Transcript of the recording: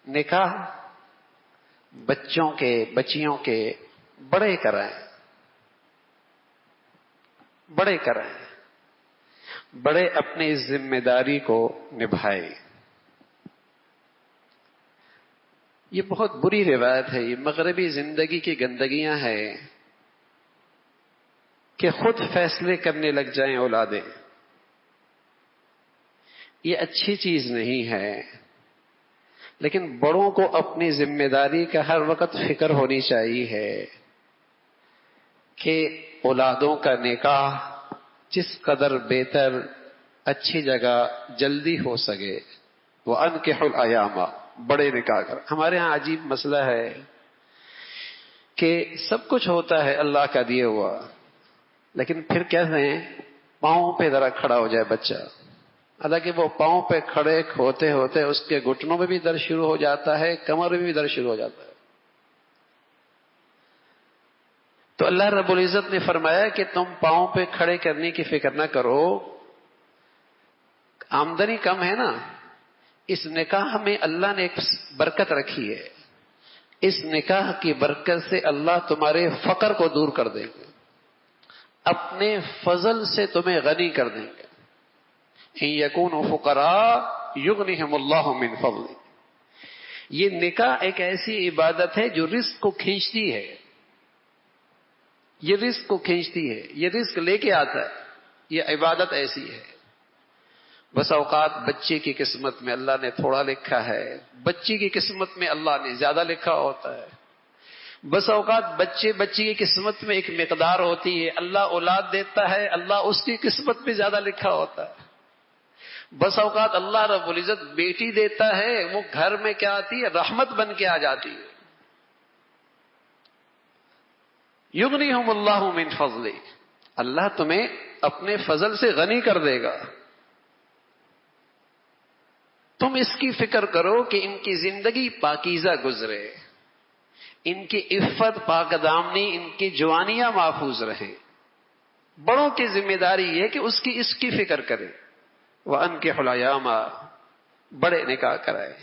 نکاح بچوں کے بچیوں کے بڑے کرائیں، بڑے کرائیں، بڑے اپنی ذمہ داری کو نبھائیں۔ یہ بہت بری روایت ہے، یہ مغربی زندگی کی گندگیاں ہیں کہ خود فیصلے کرنے لگ جائیں اولادیں۔ یہ اچھی چیز نہیں ہے، لیکن بڑوں کو اپنی ذمہ داری کا ہر وقت فکر ہونی چاہیے کہ اولادوں کا نکاح جس قدر بہتر اچھی جگہ جلدی ہو سکے وَأَنكِحُوا الْأَيَامَ، بڑے نکاح کر۔ ہمارے ہاں عجیب مسئلہ ہے کہ سب کچھ ہوتا ہے اللہ کا دیا ہوا، لیکن پھر کہتے ہیں پاؤں پہ ذرا کھڑا ہو جائے بچہ، حالانکہ وہ پاؤں پہ کھڑے ہوتے ہوتے اس کے گھٹنوں میں بھی درد شروع ہو جاتا ہے، کمر میں بھی درد شروع ہو جاتا ہے۔ تو اللہ رب العزت نے فرمایا کہ تم پاؤں پہ کھڑے کرنے کی فکر نہ کرو، آمدنی کم ہے نا، اس نکاح میں اللہ نے ایک برکت رکھی ہے، اس نکاح کی برکت سے اللہ تمہارے فقر کو دور کر دیں گے، اپنے فضل سے تمہیں غنی کر دیں گے۔ ان یکونوا فقراء یغنیہم اللہ من فضلہ۔ یہ نکاح ایک ایسی عبادت ہے جو رزق کو کھینچتی ہے، یہ رزق کو کھینچتی ہے، یہ رزق لے کے آتا ہے، یہ عبادت ایسی ہے۔ بس اوقات بچے کی قسمت میں اللہ نے تھوڑا لکھا ہے، بچی کی قسمت میں اللہ نے زیادہ لکھا ہوتا ہے۔ بس اوقات بچی کی قسمت میں ایک مقدار ہوتی ہے، اللہ اولاد دیتا ہے، اللہ اس کی قسمت میں زیادہ لکھا ہوتا ہے۔ بس اوقات اللہ رب العزت بیٹی دیتا ہے، وہ گھر میں کیا آتی ہے، رحمت بن کے آ جاتی ہے۔ یغنیہم اللہ من فضلہ، اللہ تمہیں اپنے فضل سے غنی کر دے گا۔ تم اس کی فکر کرو کہ ان کی زندگی پاکیزہ گزرے، ان کی عفت پاک دامنی، ان کی جوانیاں محفوظ رہیں۔ بڑوں کی ذمہ داری یہ کہ اس کی فکر کریں۔ وَأَنكِحُوا الْأَيَامَ، بڑے نکاح کرائے۔